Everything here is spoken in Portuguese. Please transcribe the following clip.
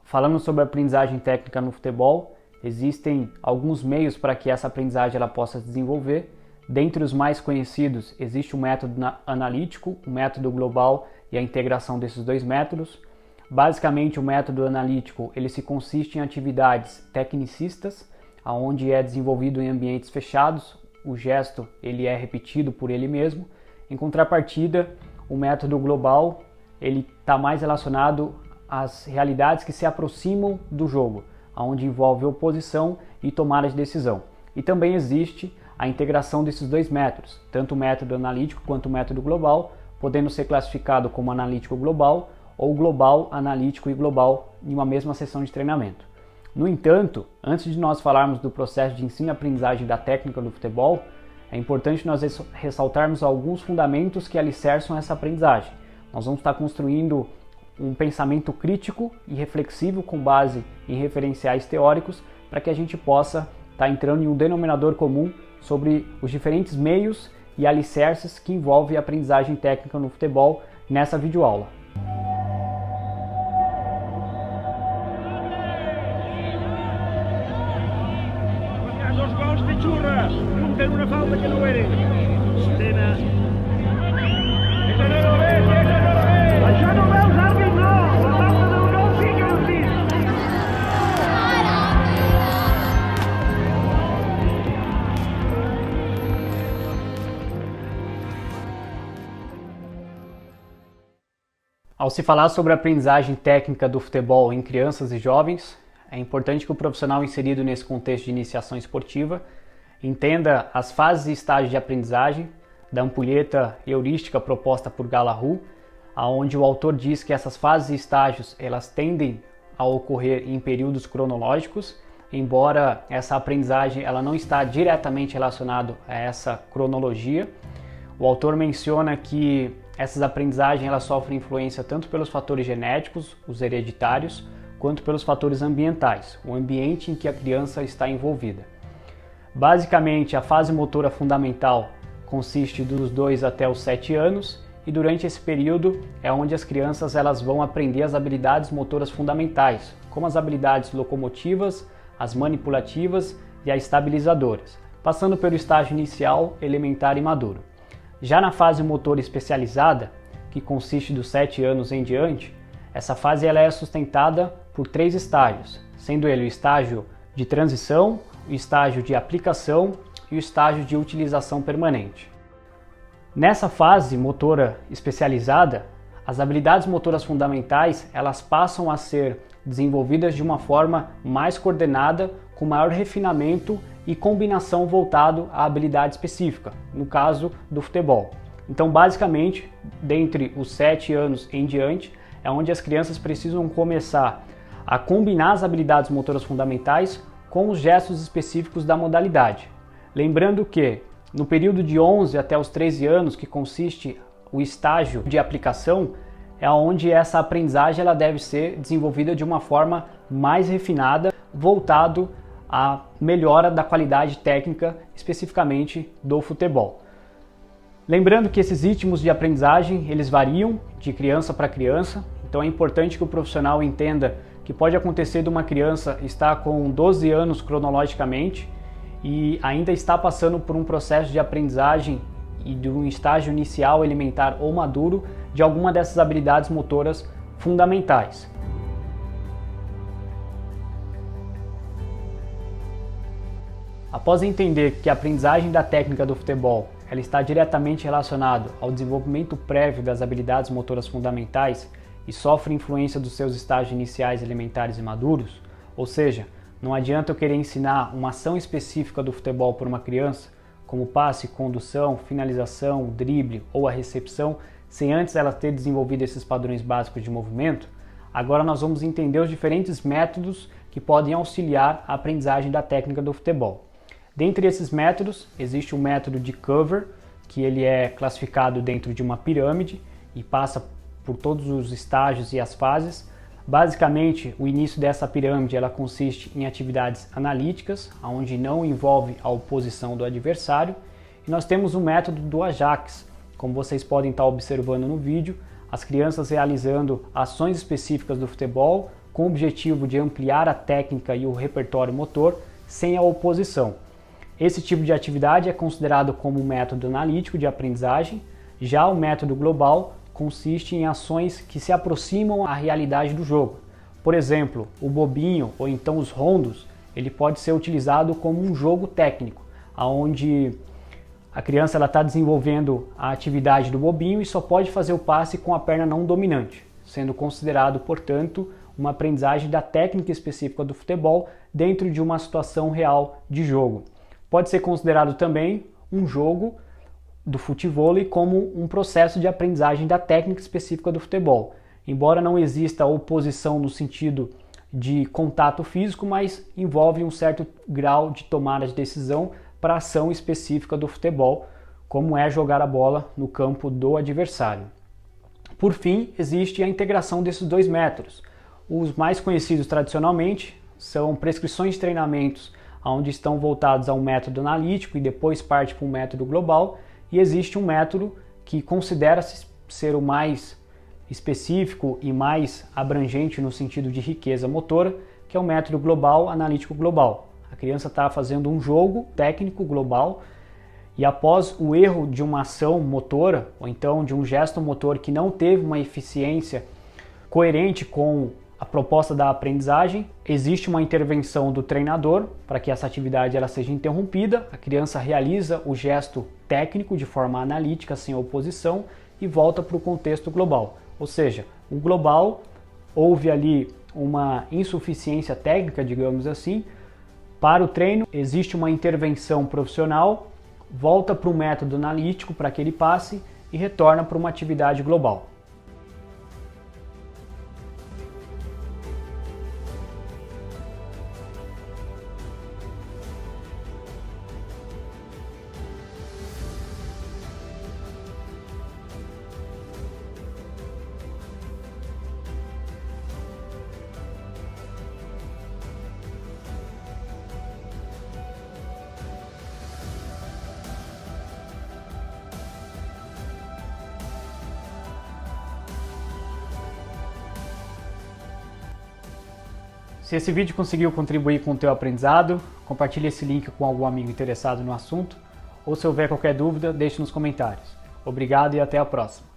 Falando sobre aprendizagem técnica no futebol, existem alguns meios para que essa aprendizagem ela possa se desenvolver. Dentre os mais conhecidos, existe o método analítico, o método global e a integração desses dois métodos. Basicamente, o método analítico ele se consiste em atividades tecnicistas, onde é desenvolvido em ambientes fechados, o gesto ele é repetido por ele mesmo. Em contrapartida, o método global ele está mais relacionado às realidades que se aproximam do jogo, onde envolve oposição e tomada de decisão. E também existe a integração desses dois métodos, tanto o método analítico quanto o método global, podendo ser classificado como analítico global ou global, analítico e global em uma mesma sessão de treinamento. No entanto, antes de nós falarmos do processo de ensino e aprendizagem da técnica do futebol, é importante nós ressaltarmos alguns fundamentos que alicerçam essa aprendizagem. Nós vamos estar construindo um pensamento crítico e reflexivo com base em referenciais teóricos para que a gente possa estar entrando em um denominador comum sobre os diferentes meios e alicerces que envolvem a aprendizagem técnica no futebol nessa videoaula. Os gols de Churra, não tem uma falta que não é. Já não é os árbitros, não. A falta do gol fica no fim. Ao se falar sobre a aprendizagem técnica do futebol em crianças e jovens, é importante que o profissional inserido nesse contexto de iniciação esportiva entenda as fases e estágios de aprendizagem da ampulheta heurística proposta por Gallagher, onde o autor diz que essas fases e estágios elas tendem a ocorrer em períodos cronológicos, embora essa aprendizagem ela não está diretamente relacionada a essa cronologia. O autor menciona que essas aprendizagens elas sofrem influência tanto pelos fatores genéticos, os hereditários, quanto pelos fatores ambientais, o ambiente em que a criança está envolvida. Basicamente, a fase motora fundamental consiste dos 2 até os 7 anos e durante esse período é onde as crianças elas vão aprender as habilidades motoras fundamentais, como as habilidades locomotivas, as manipulativas e as estabilizadoras, passando pelo estágio inicial, elementar e maduro. Já na fase motora especializada, que consiste dos 7 anos em diante, essa fase ela é sustentada por 3 estágios, sendo ele o estágio de transição, o estágio de aplicação e o estágio de utilização permanente. Nessa fase motora especializada, as habilidades motoras fundamentais elas passam a ser desenvolvidas de uma forma mais coordenada, com maior refinamento e combinação voltado à habilidade específica, no caso do futebol. Então, basicamente, dentre os 7 anos em diante, é onde as crianças precisam começar a combinar as habilidades motoras fundamentais com os gestos específicos da modalidade. Lembrando que no período de 11 até os 13 anos, que consiste o estágio de aplicação, é onde essa aprendizagem ela deve ser desenvolvida de uma forma mais refinada, voltado à melhora da qualidade técnica, especificamente do futebol. Lembrando que esses ritmos de aprendizagem eles variam de criança para criança, então é importante que o profissional entenda que pode acontecer de uma criança estar com 12 anos cronologicamente e ainda está passando por um processo de aprendizagem e de um estágio inicial, elementar ou maduro de alguma dessas habilidades motoras fundamentais. Após entender que a aprendizagem da técnica do futebol ela está diretamente relacionada ao desenvolvimento prévio das habilidades motoras fundamentais e sofre influência dos seus estágios iniciais, elementares e maduros, ou seja, não adianta eu querer ensinar uma ação específica do futebol para uma criança, como passe, condução, finalização, drible ou a recepção, sem antes ela ter desenvolvido esses padrões básicos de movimento. Agora nós vamos entender os diferentes métodos que podem auxiliar a aprendizagem da técnica do futebol. Dentre esses métodos, existe o método de cover, que ele é classificado dentro de uma pirâmide e passa por todos os estágios e as fases. Basicamente, o início dessa pirâmide ela consiste em atividades analíticas, onde não envolve a oposição do adversário. E nós temos o método do Ajax, como vocês podem estar observando no vídeo, as crianças realizando ações específicas do futebol com o objetivo de ampliar a técnica e o repertório motor sem a oposição. Esse tipo de atividade é considerado como um método analítico de aprendizagem. Já o método global consiste em ações que se aproximam à realidade do jogo. Por exemplo, o bobinho ou então os rondos, ele pode ser utilizado como um jogo técnico, onde a criança está desenvolvendo a atividade do bobinho e só pode fazer o passe com a perna não dominante, sendo considerado, portanto, uma aprendizagem da técnica específica do futebol dentro de uma situação real de jogo. Pode ser considerado também um jogo do futevôlei como um processo de aprendizagem da técnica específica do futebol. Embora não exista oposição no sentido de contato físico, mas envolve um certo grau de tomada de decisão para a ação específica do futebol, como é jogar a bola no campo do adversário. Por fim, existe a integração desses dois métodos. Os mais conhecidos tradicionalmente são prescrições de treinamentos onde estão voltados a um método analítico e depois parte para um método global, e existe um método que considera-se ser o mais específico e mais abrangente no sentido de riqueza motora, que é o método global analítico global. A criança está fazendo um jogo técnico global e após o erro de uma ação motora, ou então de um gesto motor que não teve uma eficiência coerente com a proposta da aprendizagem, existe uma intervenção do treinador para que essa atividade ela seja interrompida, a criança realiza o gesto técnico de forma analítica, sem oposição, e volta para o contexto global. Ou seja, o global, houve ali uma insuficiência técnica, digamos assim, para o treino, existe uma intervenção profissional, volta para o método analítico para aquele passe e retorna para uma atividade global. Se esse vídeo conseguiu contribuir com o teu aprendizado, compartilhe esse link com algum amigo interessado no assunto, ou se houver qualquer dúvida, deixe nos comentários. Obrigado e até a próxima!